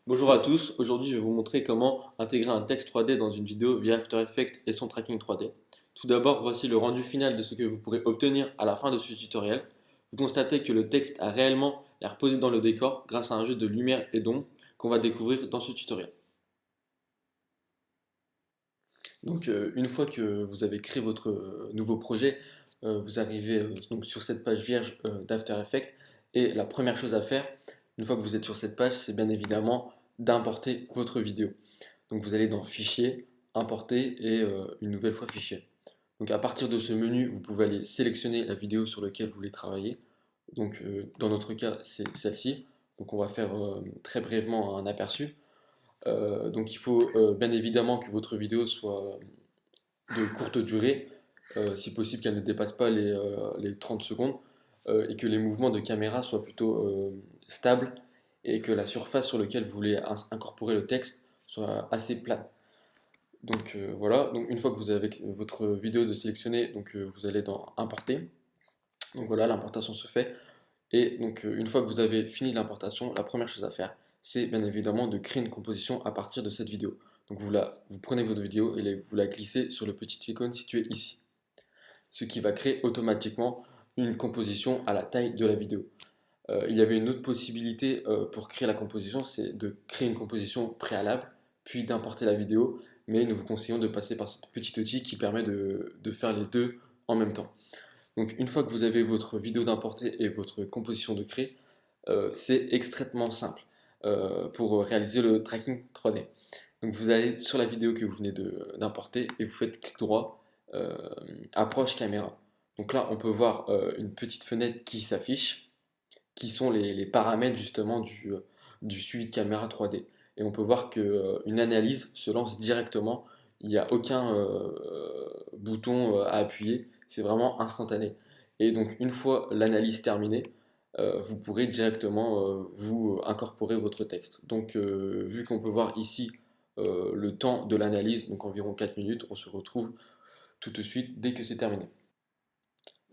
Bonjour à tous, aujourd'hui je vais vous montrer comment intégrer un texte 3D dans une vidéo via After Effects et son tracking 3D. Tout d'abord, voici le rendu final de ce que vous pourrez obtenir à la fin de ce tutoriel. Vous constatez que le texte a réellement l'air posé dans le décor grâce à un jeu de lumière et d'ombre qu'on va découvrir dans ce tutoriel. Une fois que vous avez créé votre nouveau projet, vous arrivez donc sur cette page vierge d'After Effects et la première chose à faire, une fois que vous êtes sur cette page, c'est bien évidemment d'importer votre vidéo. Donc vous allez dans Fichier, Importer et une nouvelle fois Fichier. Donc à partir de ce menu, vous pouvez aller sélectionner la vidéo sur laquelle vous voulez travailler. Donc dans notre cas, c'est celle-ci. Donc on va faire très brièvement un aperçu. Donc il faut bien évidemment que votre vidéo soit de courte durée, si possible qu'elle ne dépasse pas les 30 secondes, et que les mouvements de caméra soient plutôt stables, et que la surface sur laquelle vous voulez incorporer le texte soit assez plane. Donc voilà, donc une fois que vous avez votre vidéo de sélectionner, vous allez dans Importer. Donc voilà, l'importation se fait. Et donc une fois que vous avez fini l'importation, la première chose à faire, c'est bien évidemment de créer une composition à partir de cette vidéo. Donc vous prenez votre vidéo et vous la glissez sur le petit icône situé ici. Ce qui va créer automatiquement une composition à la taille de la vidéo. Il y avait une autre possibilité pour créer la composition, c'est de créer une composition préalable, puis d'importer la vidéo, mais nous vous conseillons de passer par ce petit outil qui permet de faire les deux en même temps. Donc une fois que vous avez votre vidéo d'importer et votre composition de créer, c'est extrêmement simple pour réaliser le tracking 3D. Donc vous allez sur la vidéo que vous venez d'importer et vous faites clic droit, euh, approche caméra. Donc là on peut voir une petite fenêtre qui s'affiche, qui sont les paramètres justement du suivi de caméra 3D. Et on peut voir qu'une analyse se lance directement, il n'y a aucun bouton à appuyer, c'est vraiment instantané. Et donc une fois l'analyse terminée, vous pourrez directement vous incorporer votre texte. Donc vu qu'on peut voir ici le temps de l'analyse, donc environ 4 minutes, on se retrouve tout de suite dès que c'est terminé.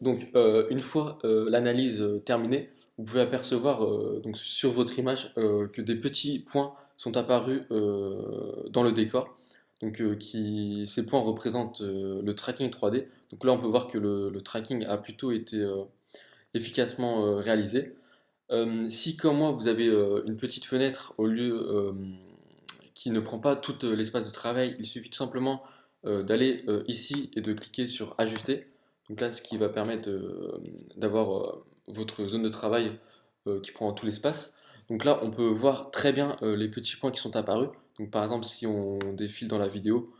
Donc, une fois l'analyse terminée, vous pouvez apercevoir donc sur votre image que des petits points sont apparus dans le décor. Ces points représentent le tracking 3D. Donc là, on peut voir que le tracking a plutôt été efficacement réalisé. Si, comme moi, vous avez une petite fenêtre au lieu qui ne prend pas tout l'espace de travail, il suffit tout simplement d'aller ici et de cliquer sur Ajuster. Donc là, ce qui va permettre d'avoir votre zone de travail qui prend tout l'espace. Donc là, on peut voir très bien les petits points qui sont apparus. Donc par exemple, si on défile dans la vidéo,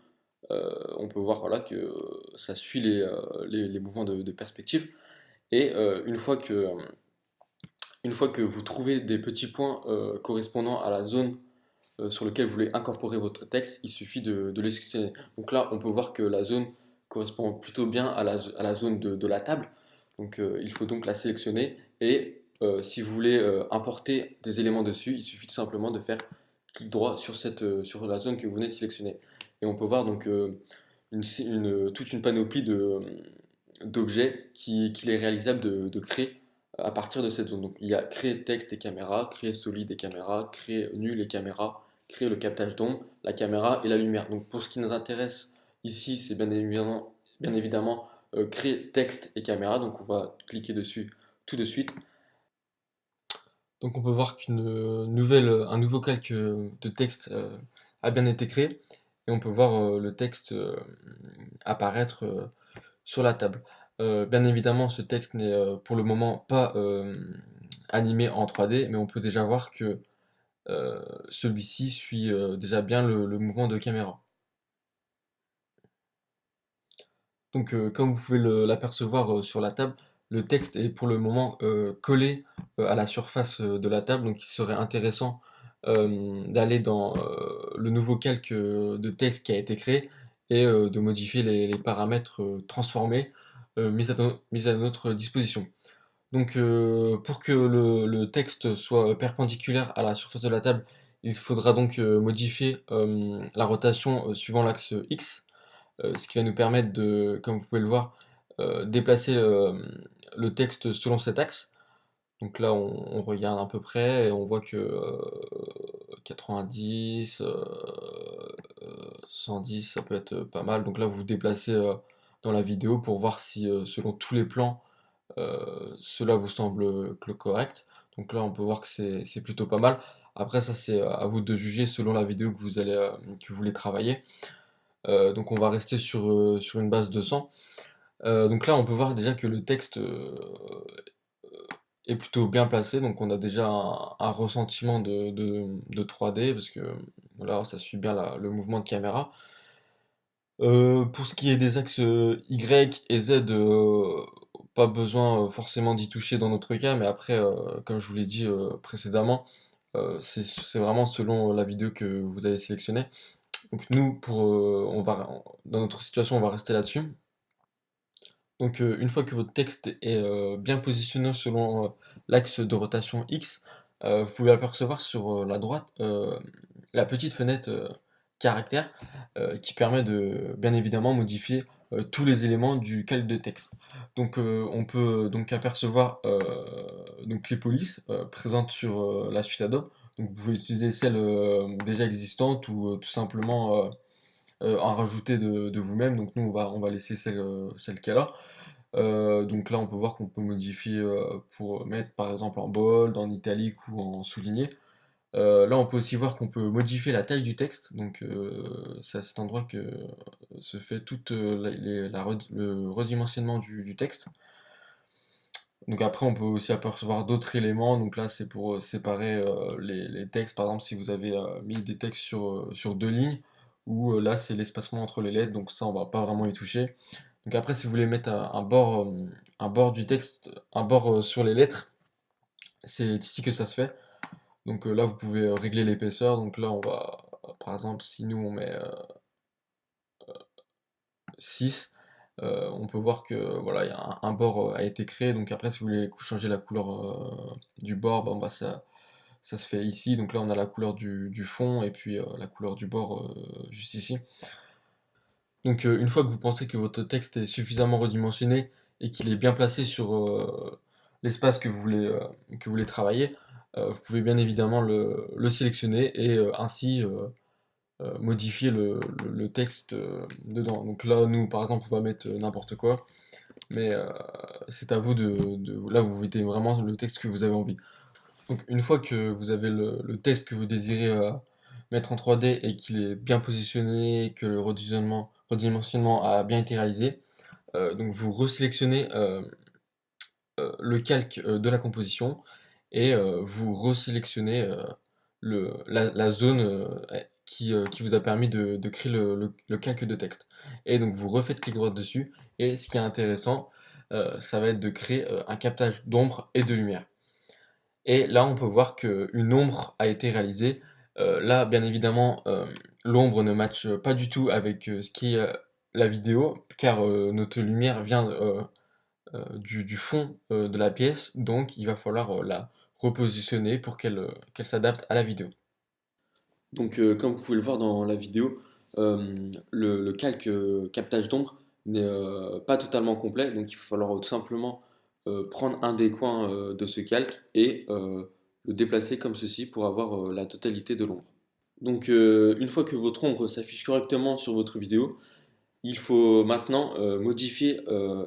on peut voir voilà, que ça suit les mouvements de perspective. Et une fois que vous trouvez des petits points correspondant à la zone sur lequel vous voulez incorporer votre texte, il suffit de les sélectionner. Donc là, on peut voir que la zone correspond plutôt bien à la zone de la table. Donc il faut donc la sélectionner et si vous voulez importer des éléments dessus, il suffit tout simplement de faire clic droit sur, sur la zone que vous venez de sélectionner. Et on peut voir donc toute une panoplie d'objets qu'il est réalisable de créer à partir de cette zone. Donc il y a créer texte et caméra, créer solide et caméra, créer nul et caméra, créer le captage d'ombre, la caméra et la lumière. Donc pour ce qui nous intéresse ici, c'est bien évidemment créer texte et caméra. Donc on va cliquer dessus tout de suite. Donc on peut voir un nouveau calque de texte a bien été créé et on peut voir le texte apparaître sur la table. Bien évidemment, ce texte n'est pour le moment pas animé en 3D, mais on peut déjà voir que celui-ci suit déjà bien le mouvement de caméra. Donc, comme vous pouvez l'apercevoir sur la table, le texte est pour le moment collé à la surface de la table, donc il serait intéressant d'aller dans le nouveau calque de texte qui a été créé et de modifier les paramètres transformés mis à notre disposition. Donc, pour que le texte soit perpendiculaire à la surface de la table, il faudra donc modifier la rotation suivant l'axe X, ce qui va nous permettre de, comme vous pouvez le voir, déplacer le texte selon cet axe. Donc là, on regarde à peu près et on voit que 90, 110, ça peut être pas mal. Donc là, vous vous déplacez dans la vidéo pour voir si, selon tous les plans, cela vous semble correct. Donc là, on peut voir que c'est plutôt pas mal. Après, ça, c'est à vous de juger selon la vidéo que vous voulez travailler. Donc on va rester sur une base de 100. Donc là, on peut voir déjà que le texte est plutôt bien placé. Donc on a déjà un ressentiment de 3D parce que là, ça suit bien le mouvement de caméra. Pour ce qui est des axes Y et Z, pas besoin forcément d'y toucher dans notre cas, mais après, comme je vous l'ai dit précédemment, c'est vraiment selon la vidéo que vous avez sélectionnée. Donc nous, dans notre situation, on va rester là-dessus. Donc une fois que votre texte est bien positionné selon l'axe de rotation X, vous pouvez apercevoir sur la droite la petite fenêtre caractère qui permet de bien évidemment modifier tous les éléments du calque de texte. Donc on peut donc apercevoir donc les polices présentes sur la suite Adobe. Donc vous pouvez utiliser celles déjà existantes ou tout simplement en rajouter de vous-même. Donc nous on va laisser celle qu'elle a. Donc là, on peut voir qu'on peut modifier pour mettre par exemple en bold, en italique ou en souligné. Là, on peut aussi voir qu'on peut modifier la taille du texte. Donc c'est à cet endroit que se fait tout le redimensionnement du texte. Donc après, on peut aussi apercevoir d'autres éléments. Donc là, c'est pour séparer les textes. Par exemple, si vous avez mis des textes sur deux lignes, ou là, c'est l'espacement entre les lettres. Donc ça, on va pas vraiment y toucher. Donc après, si vous voulez mettre un bord du texte, un bord sur les lettres, c'est ici que ça se fait. Donc là, vous pouvez régler l'épaisseur. Donc là, on va, par exemple, si nous on met 6, on peut voir que voilà, il y a un bord a été créé. Donc après, si vous voulez changer la couleur du bord, ben, bah, ça se fait ici. Donc là, on a la couleur du fond et puis la couleur du bord juste ici. Donc une fois que vous pensez que votre texte est suffisamment redimensionné et qu'il est bien placé sur l'espace que vous voulez travailler, vous pouvez bien évidemment le sélectionner et ainsi modifier le texte dedans. Donc là, nous, par exemple, on va mettre n'importe quoi, mais c'est à vous Là, vous mettez vraiment le texte que vous avez envie. Donc une fois que vous avez le texte que vous désirez mettre en 3D et qu'il est bien positionné, que le redimensionnement a bien été réalisé, donc vous resélectionnez le calque de la composition et vous resélectionnez la zone qui vous a permis de créer le calque de texte. Et donc vous refaites clic droit dessus et ce qui est intéressant, ça va être de créer un captage d'ombre et de lumière. Et là, on peut voir qu'une ombre a été réalisée. Là, bien évidemment, l'ombre ne matche pas du tout avec ce qui est la vidéo, car notre lumière vient du fond de la pièce, donc il va falloir la repositionner pour qu'elle s'adapte à la vidéo. Donc, comme vous pouvez le voir dans la vidéo, le calque captage d'ombre n'est pas totalement complet, donc il va falloir tout simplement prendre un des coins de ce calque et le déplacer comme ceci pour avoir la totalité de l'ombre. Donc, une fois que votre ombre s'affiche correctement sur votre vidéo, il faut maintenant modifier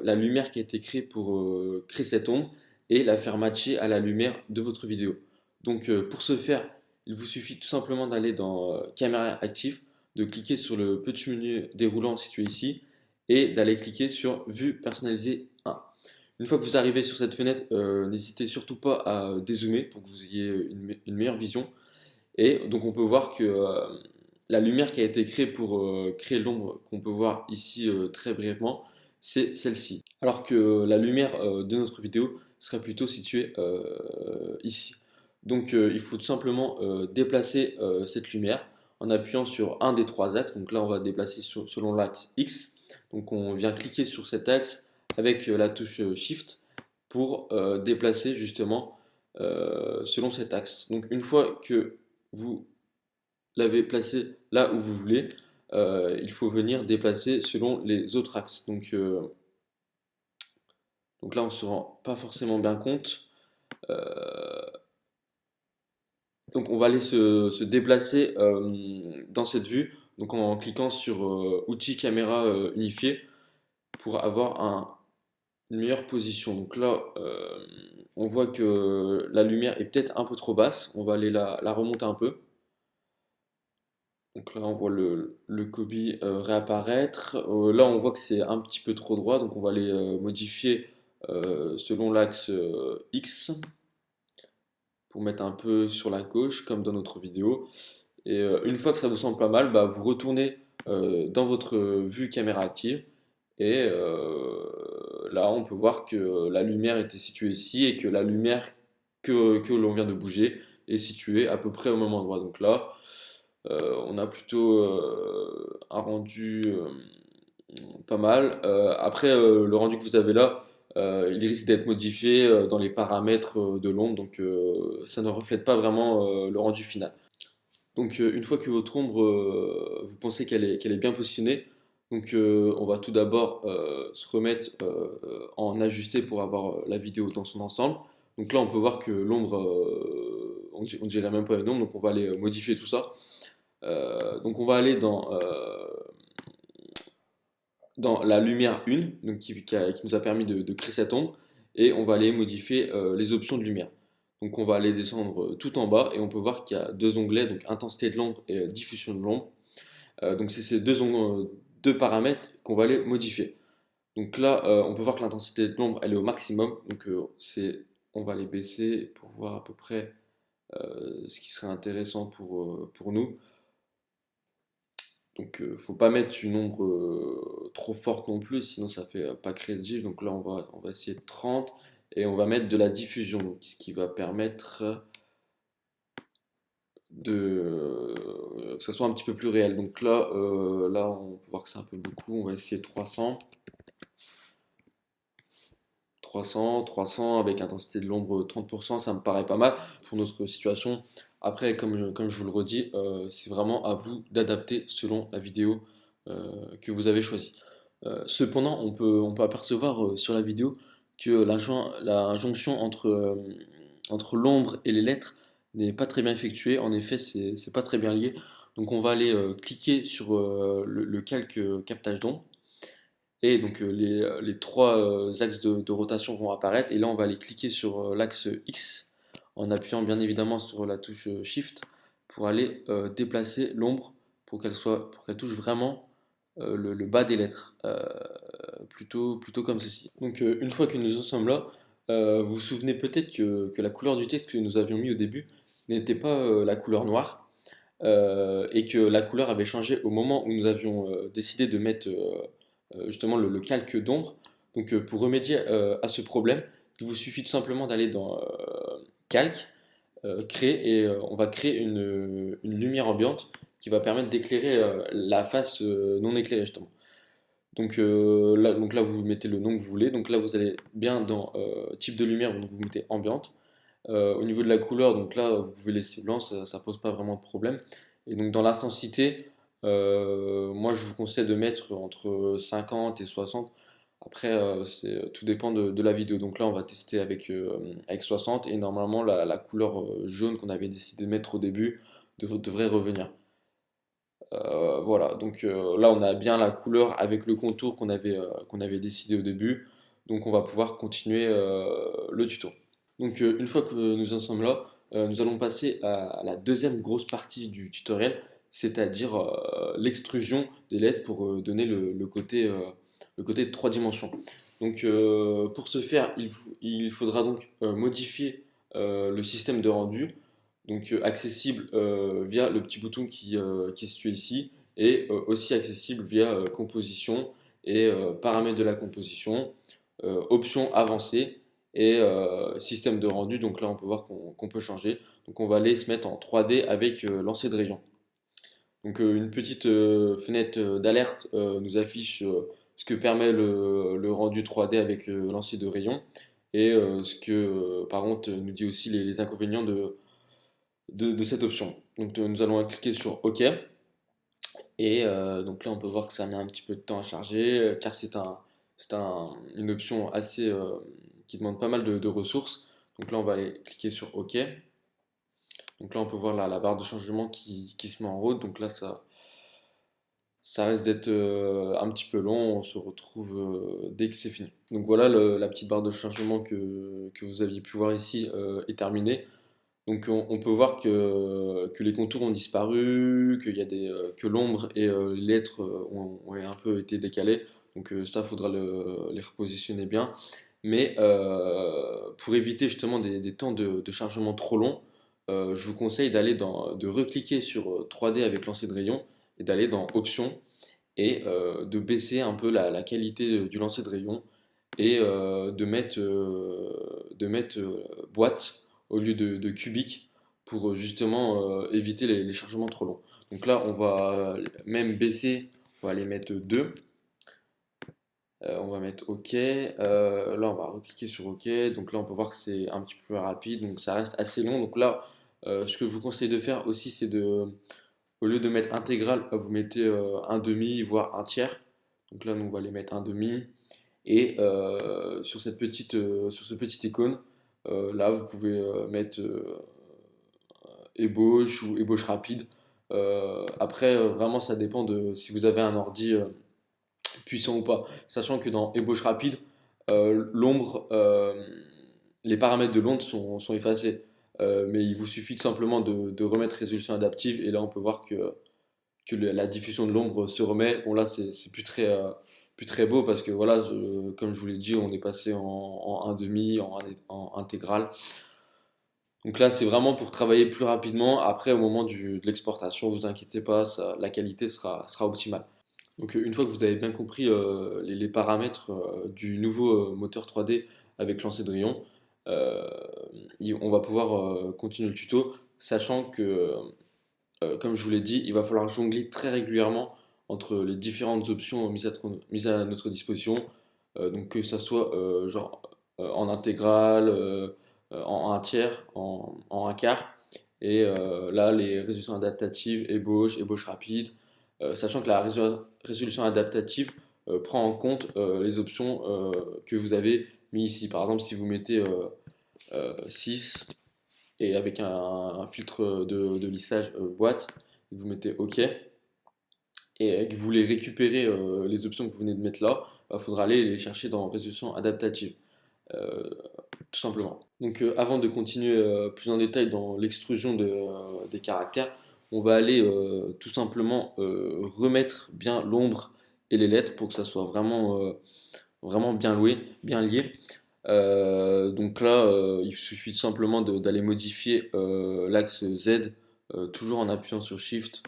la lumière qui a été créée pour créer cette ombre et la faire matcher à la lumière de votre vidéo. Donc pour ce faire, il vous suffit tout simplement d'aller dans Caméra active, de cliquer sur le petit menu déroulant situé ici et d'aller cliquer sur Vue personnalisée 1. Une fois que vous arrivez sur cette fenêtre, n'hésitez surtout pas à dézoomer pour que vous ayez une meilleure vision. Et donc on peut voir que la lumière qui a été créée pour créer l'ombre qu'on peut voir ici très brièvement, c'est celle-ci. Alors que la lumière de notre vidéo serait plutôt située ici. Donc il faut tout simplement déplacer cette lumière en appuyant sur un des trois axes. Donc là on va déplacer selon l'axe X. Donc on vient cliquer sur cet axe avec la touche Shift pour déplacer justement selon cet axe. Donc une fois que vous l'avez placé là où vous voulez, il faut venir déplacer selon les autres axes. Donc là, on ne se rend pas forcément bien compte. Euh, Donc on va aller se déplacer dans cette vue, donc en cliquant sur outils caméra unifié pour avoir une meilleure position. Donc là, on voit que la lumière est peut-être un peu trop basse, on va aller la remonter un peu. Donc là, on voit le Kobe réapparaître. Là, on voit que c'est un petit peu trop droit, donc on va aller modifier selon l'axe X pour mettre un peu sur la gauche, comme dans notre vidéo. Et une fois que ça vous semble pas mal, bah, vous retournez dans votre vue caméra active. Et là, on peut voir que la lumière était située ici et que la lumière que l'on vient de bouger est située à peu près au même endroit. Donc là, on a plutôt un rendu pas mal. Après, le rendu que vous avez là, il risque d'être modifié dans les paramètres de l'ombre, donc ça ne reflète pas vraiment le rendu final. Donc une fois que votre ombre, vous pensez qu'elle est bien positionnée, donc on va tout d'abord se remettre en ajusté pour avoir la vidéo dans son ensemble. Donc là on peut voir que l'ombre, on dirait même pas une ombre, donc on va aller modifier tout ça. Donc on va aller dans la lumière 1, donc qui nous a permis de créer cette ombre, et on va aller modifier les options de lumière. Donc on va aller descendre tout en bas et on peut voir qu'il y a deux onglets, donc intensité de l'ombre et diffusion de l'ombre. Donc c'est ces deux paramètres qu'on va aller modifier. Donc là, on peut voir que l'intensité de l'ombre, elle est au maximum. Donc on va les baisser pour voir à peu près ce qui serait intéressant pour nous. Donc, faut pas mettre une ombre trop forte non plus, sinon ça fait pas crédible. Donc là, on va essayer de 30 et on va mettre de la diffusion, donc, ce qui va permettre que ça soit un petit peu plus réel. Donc là, on peut voir que c'est un peu beaucoup. On va essayer 300 avec intensité de l'ombre 30%, ça me paraît pas mal pour notre situation. Après, comme je vous le redis, c'est vraiment à vous d'adapter selon la vidéo que vous avez choisie. Cependant, on peut apercevoir sur la vidéo que la jonction entre l'ombre et les lettres n'est pas très bien effectuée. En effet, c'est pas très bien lié. Donc on va aller cliquer sur le calque captage d'ombre. Et donc les trois axes de rotation vont apparaître. Et là, on va aller cliquer sur l'axe X en appuyant bien évidemment sur la touche Shift pour aller déplacer l'ombre pour qu'elle touche vraiment le bas des lettres, plutôt comme ceci. Donc une fois que nous en sommes là, vous vous souvenez peut-être que la couleur du texte que nous avions mis au début n'était pas la couleur noire et que la couleur avait changé au moment où nous avions décidé de mettre justement le calque d'ombre. Donc pour remédier à ce problème, il vous suffit tout simplement d'aller dans calque, créer, et on va créer une lumière ambiante qui va permettre d'éclairer la face non éclairée justement. Donc là, vous mettez le nom que vous voulez. Donc là, vous allez bien dans type de lumière, donc vous mettez ambiante. Au niveau de la couleur, donc là, vous pouvez laisser blanc, ça pose pas vraiment de problème. Et donc dans l'intensité, moi je vous conseille de mettre entre 50 et 60. Après, tout dépend de la vidéo. Donc là, on va tester avec 60 et normalement la couleur jaune qu'on avait décidé de mettre au début devrait revenir. Voilà, donc là on a bien la couleur avec le contour qu'on avait décidé au début. Donc on va pouvoir continuer le tuto. Donc une fois que nous en sommes là, nous allons passer à la deuxième grosse partie du tutoriel, c'est-à-dire l'extrusion des LED pour donner le côté de 3 dimensions. Donc pour ce faire, il faudra donc modifier le système de rendu, donc accessible via le petit bouton qui est situé ici, et aussi accessible via composition et paramètres de la composition, options avancées et système de rendu. Donc là, on peut voir qu'on peut changer. Donc on va aller se mettre en 3D avec lancer de rayon. Donc une petite fenêtre d'alerte nous affiche ce que permet le rendu 3D avec lancer de rayon, et ce que par contre nous dit aussi les inconvénients de cette option. Donc nous allons cliquer sur OK. Et donc là, on peut voir que ça met un petit peu de temps à charger, car une option qui demande pas mal de ressources. Donc là, on va aller cliquer sur OK. Donc là, on peut voir la barre de changement qui se met en route. Donc là, ça risque d'être un petit peu long. On se retrouve dès que c'est fini. Donc voilà, la petite barre de changement que vous aviez pu voir ici est terminée. Donc on peut voir que les contours ont disparu, que l'ombre et les lettres ont un peu été décalées. Donc ça, il faudra les repositionner bien. Mais pour éviter justement des temps de chargement trop longs, je vous conseille de recliquer sur 3D avec lancer de rayon et d'aller dans Options et de baisser un peu la qualité du lancer de rayon et de mettre boîte au lieu de cubique pour justement éviter les chargements trop longs. Donc là, on va même baisser, on va les mettre 2. On va mettre OK. Là, on va recliquer sur OK. Donc là, on peut voir que c'est un petit peu plus rapide. Donc ça reste assez long. Donc là, ce que je vous conseille de faire aussi, c'est au lieu de mettre intégral, vous mettez un demi, voire un tiers. Donc là, nous, on va les mettre un demi. Et sur cette petite icône, là, vous pouvez mettre ébauche ou ébauche rapide. Après, vraiment, ça dépend de si vous avez un ordi puissant ou pas. Sachant que dans ébauche rapide, l'ombre, les paramètres de l'ombre sont effacés. Mais il vous suffit tout simplement de remettre résolution adaptive et là on peut voir que la diffusion de l'ombre se remet. Bon là c'est plus très beau parce que voilà, comme je vous l'ai dit, on est passé en 1,5, en intégral. Donc là c'est vraiment pour travailler plus rapidement. Après au moment de l'exportation, vous inquiétez pas, la qualité sera optimale. Donc une fois que vous avez bien compris les paramètres du nouveau moteur 3D avec lancer de rayon, euh, on va pouvoir continuer le tuto, sachant que, comme je vous l'ai dit, il va falloir jongler très régulièrement entre les différentes options mises à notre disposition, donc que ça soit en intégrale, en un tiers, en un quart, et là les résolutions adaptatives, ébauche rapide, sachant que la résolution adaptative prend en compte les options que vous avez mis ici. Par exemple, si vous mettez 6 et avec un filtre de lissage boîte, vous mettez OK et que vous voulez récupérer les options que vous venez de mettre là, il faudra aller les chercher dans résolution adaptative, euh, tout simplement. Donc avant de continuer plus en détail dans l'extrusion des caractères, on va aller tout simplement remettre bien l'ombre et les lettres pour que ça soit vraiment bien lié. Donc là, il suffit tout simplement d'aller modifier l'axe Z, toujours en appuyant sur Shift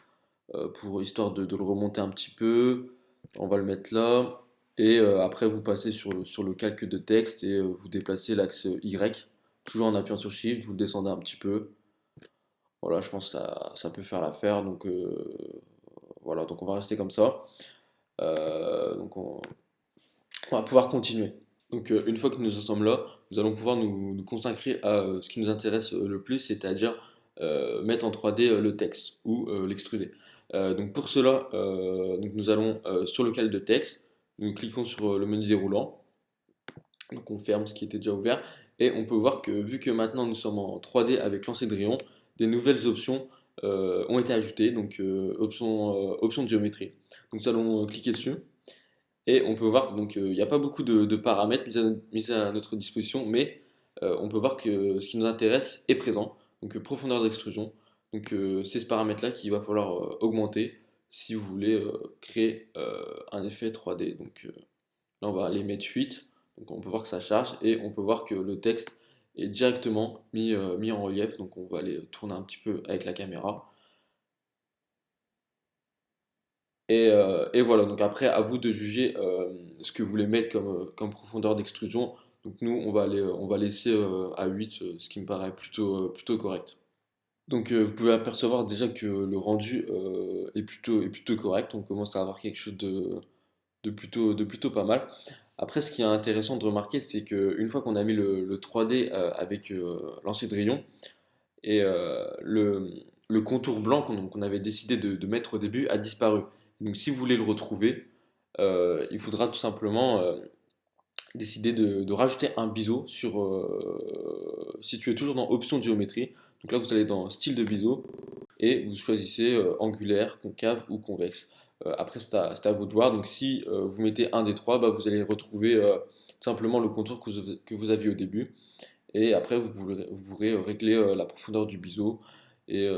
pour histoire de le remonter un petit peu. On va le mettre là. Et après, vous passez sur le calque de texte et vous déplacez l'axe Y, toujours en appuyant sur Shift, vous le descendez un petit peu. Voilà, je pense que ça peut faire l'affaire. Donc voilà, donc on va rester comme ça. Donc on va pouvoir continuer. Donc une fois que nous en sommes là, nous allons pouvoir nous consacrer à ce qui nous intéresse le plus, c'est-à-dire mettre en 3D le texte ou l'extruder. Donc pour cela, donc nous allons sur le calque de texte, nous cliquons sur le menu déroulant, donc on ferme ce qui était déjà ouvert, et on peut voir que vu que maintenant nous sommes en 3D avec lancer de rayon, des nouvelles options ont été ajoutées, donc options de géométrie. Donc nous allons cliquer dessus. Et on peut voir donc il n'y a pas beaucoup de paramètres mis à notre disposition, mais on peut voir que ce qui nous intéresse est présent. Donc profondeur d'extrusion. Donc c'est ce paramètre-là qu'il va falloir augmenter si vous voulez créer un effet 3D. Donc là on va aller mettre 8. Donc on peut voir que ça charge et on peut voir que le texte est directement mis en relief. Donc on va aller tourner un petit peu avec la caméra. Et voilà, donc après, à vous de juger ce que vous voulez mettre comme profondeur d'extrusion. Donc nous, on va laisser à 8, ce qui me paraît plutôt correct. Donc vous pouvez apercevoir déjà que le rendu est plutôt correct. On commence à avoir quelque chose de plutôt pas mal. Après, ce qui est intéressant de remarquer, c'est qu'une fois qu'on a mis le 3D avec lancer de rayon, et le contour blanc qu'on avait décidé de mettre au début a disparu. Donc si vous voulez le retrouver, il faudra tout simplement décider de rajouter un biseau si tu es toujours dans option de géométrie, Donc là, vous allez dans style de biseau et vous choisissez angulaire, concave ou convexe. Après, c'est à vous de voir. Donc si vous mettez un des trois, bah, vous allez retrouver simplement le contour que vous aviez au début. Et après, vous pourrez régler la profondeur du biseau. Et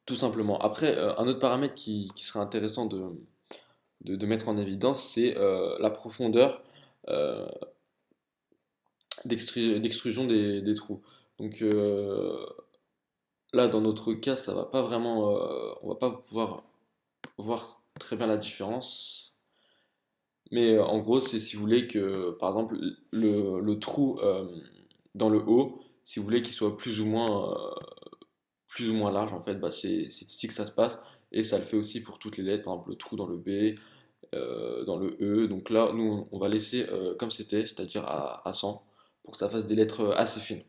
tout simplement. Après, un autre paramètre qui serait intéressant de mettre en évidence, c'est la profondeur euh, d'extrusion des trous. Donc là, dans notre cas, ça va pas vraiment, on va pas pouvoir voir très bien la différence. Mais en gros, c'est si vous voulez que, par exemple, le trou dans le haut, si vous voulez qu'il soit plus ou moins large, en fait, bah, c'est ici que ça se passe. Et ça le fait aussi pour toutes les lettres, par exemple le trou dans le B, dans le E. Donc là, nous, on va laisser comme c'était, c'est-à-dire à 100, pour que ça fasse des lettres assez fines.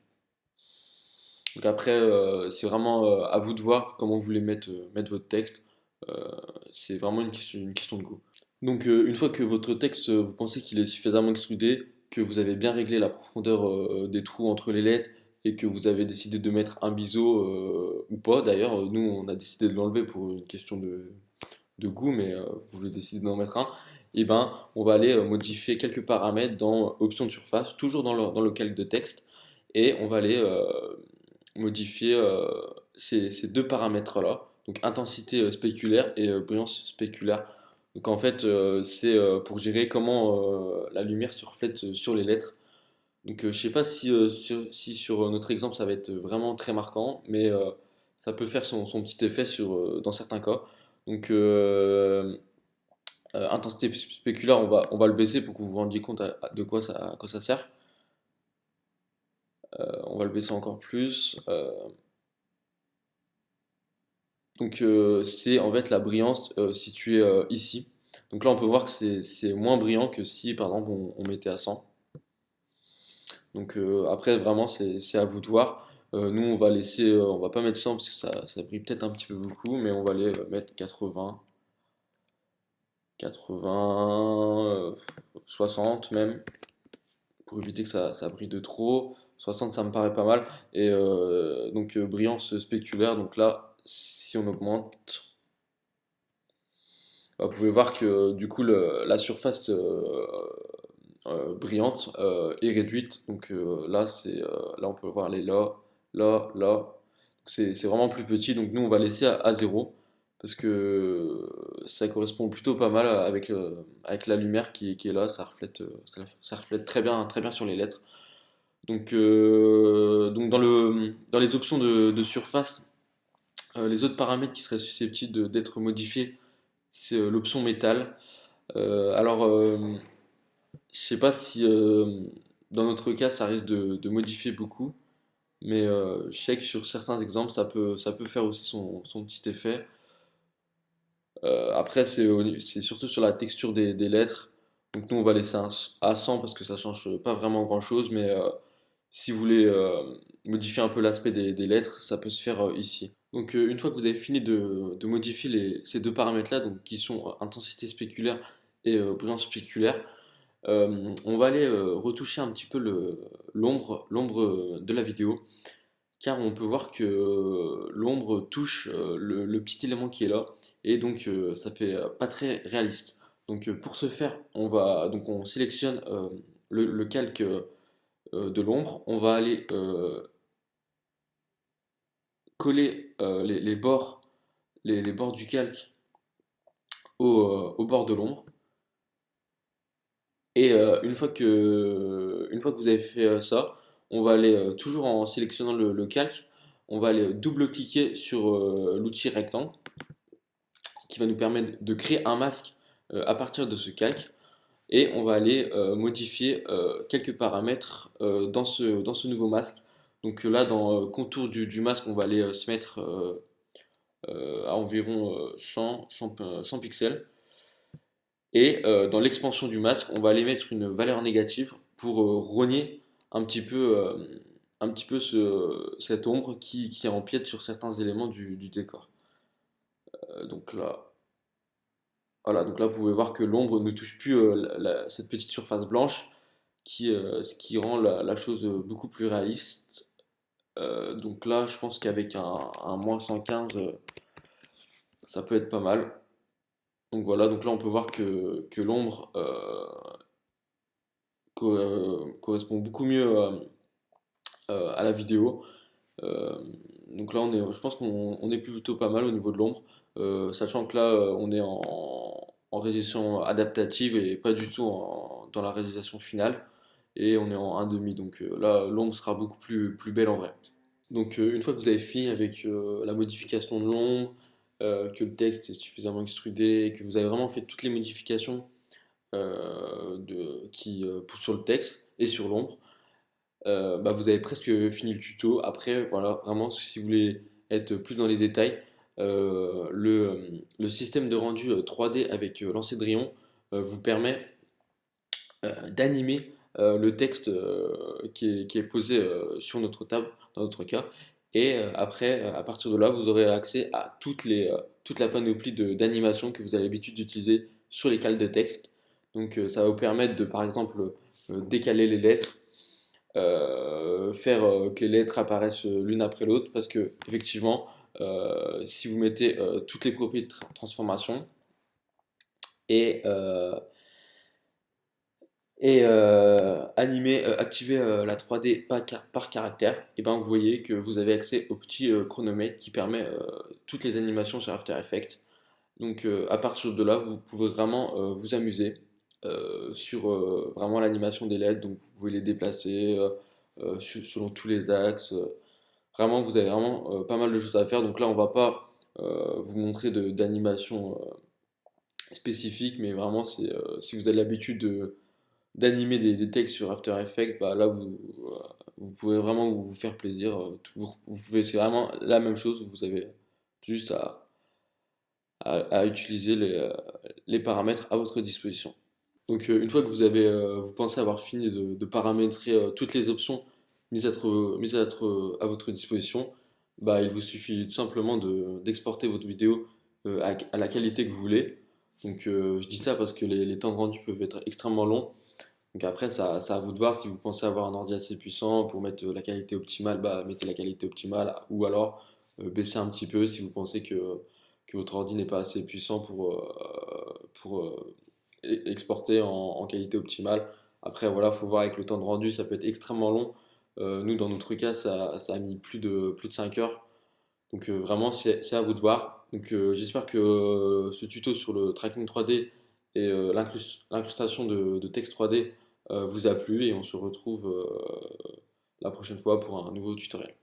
Donc après, c'est vraiment à vous de voir comment vous voulez mettre votre texte. Euh, c'est vraiment une question de goût. Donc une fois que votre texte, vous pensez qu'il est suffisamment extrudé, que vous avez bien réglé la profondeur des trous entre les lettres et que vous avez décidé de mettre un biseau ou pas, d'ailleurs, nous on a décidé de l'enlever pour une question de goût, mais vous pouvez décider d'en mettre un, et ben on va aller modifier quelques paramètres dans options de surface, toujours dans le calque de texte, et on va aller modifier ces deux paramètres-là, donc intensité spéculaire et brillance spéculaire. Donc en fait, c'est pour gérer comment la lumière se reflète sur les lettres. Donc je sais pas si sur notre exemple ça va être vraiment très marquant, mais ça peut faire son petit effet dans certains cas. Donc intensité spéculaire, on va le baisser pour que vous vous rendiez compte de à quoi ça sert. On va le baisser encore plus. Donc c'est en fait la brillance située ici. Donc là on peut voir que c'est moins brillant que si par exemple on mettait à 100. Donc après vraiment c'est à vous de voir. Nous on va laisser, on va pas mettre 100 parce que ça brille peut-être un petit peu beaucoup, mais on va aller mettre 80, 80, 60 même, pour éviter que ça brille de trop. 60 ça me paraît pas mal. Et donc brillance spéculaire, donc là si on augmente, bah, vous pouvez voir que du coup la surface brillante est réduite. Donc là on peut voir les là, là. C'est vraiment plus petit. Donc nous on va laisser à 0 parce que ça correspond plutôt pas mal avec la lumière qui est là. Ça reflète très bien sur les lettres. Donc dans les options de surface, les autres paramètres qui seraient susceptibles d'être modifiés, c'est l'option métal. Alors, je sais pas si dans notre cas ça risque de modifier beaucoup, mais je sais que sur certains exemples ça peut faire aussi son petit effet. Après, c'est surtout sur la texture des lettres. Donc nous on va laisser à 100 parce que ça change pas vraiment grand-chose, mais si vous voulez modifier un peu l'aspect des lettres, ça peut se faire ici. Donc une fois que vous avez fini de modifier ces deux paramètres-là, donc qui sont intensité spéculaire et brillance spéculaire, on va aller retoucher un petit peu l'ombre de la vidéo, car on peut voir que l'ombre touche le petit élément qui est là, et donc ça fait pas très réaliste. Donc pour ce faire, on sélectionne le calque de l'ombre, on va aller coller les bords du calque au bord de l'ombre. Et une fois que vous avez fait ça, on va aller, toujours en sélectionnant le calque, on va aller double-cliquer sur l'outil rectangle qui va nous permettre de créer un masque à partir de ce calque. Et on va aller modifier quelques paramètres dans ce nouveau masque. Donc là, dans contour du masque, on va aller se mettre à environ 100 pixels. Et dans l'expansion du masque, on va aller mettre une valeur négative pour rogner un petit peu cette ombre qui empiète sur certains éléments du décor. Donc là, voilà, donc là, vous pouvez voir que l'ombre ne touche plus cette petite surface blanche, ce qui rend la chose beaucoup plus réaliste. Donc là, je pense qu'avec un moins 115, ça peut être pas mal. Donc voilà, donc là on peut voir que l'ombre correspond beaucoup mieux à la vidéo. Euh, donc là, je pense qu'on est plutôt pas mal au niveau de l'ombre, sachant que là, on est en résolution adaptative et pas du tout dans la réalisation finale. Et on est en 1,5, donc là, l'ombre sera beaucoup plus belle en vrai. Donc une fois que vous avez fini avec la modification de l'ombre, que le texte est suffisamment extrudé, et que vous avez vraiment fait toutes les modifications sur le texte et sur l'ombre, bah, vous avez presque fini le tuto. Après, voilà, vraiment, si vous voulez être plus dans les détails, le système de rendu 3D avec lancer de rayon vous permet d'animer le texte qui est posé sur notre table, dans notre cas. Et après, à partir de là, vous aurez accès à toute la panoplie d'animation que vous avez l'habitude d'utiliser sur les cales de texte. Donc ça va vous permettre de, par exemple, décaler les lettres, faire que les lettres apparaissent l'une après l'autre, parce que effectivement, si vous mettez toutes les propriétés de transformation et, euh, activer la 3D par caractère, et ben vous voyez que vous avez accès au petit chronomètre qui permet toutes les animations sur After Effects. Donc à partir de là, vous pouvez vraiment vous amuser sur vraiment l'animation des LED. Donc vous pouvez les déplacer selon tous les axes. Vraiment, vous avez vraiment pas mal de choses à faire. Donc là, on va pas vous montrer d'animation spécifique, mais vraiment, si vous avez l'habitude d'animer des textes sur After Effects, bah là, vous pouvez vraiment vous faire plaisir. C'est vraiment la même chose. Vous avez juste à utiliser les paramètres à votre disposition. Donc une fois que vous pensez avoir fini de paramétrer toutes les options à votre disposition, bah, il vous suffit tout simplement d'exporter votre vidéo à la qualité que vous voulez. Donc je dis ça parce que les temps de rendu peuvent être extrêmement longs. Donc après, c'est à vous de voir si vous pensez avoir un ordi assez puissant pour mettre la qualité optimale, bah, mettez la qualité optimale, ou alors baissez un petit peu si vous pensez que votre ordi n'est pas assez puissant pour exporter en qualité optimale. Après, voilà, faut voir avec le temps de rendu, ça peut être extrêmement long. Nous, dans notre cas, ça a mis plus de 5 heures. Donc vraiment, c'est à vous de voir. Donc j'espère que ce tuto sur le tracking 3D et l'incrustation de texte 3D vous a plu, et on se retrouve la prochaine fois pour un nouveau tutoriel.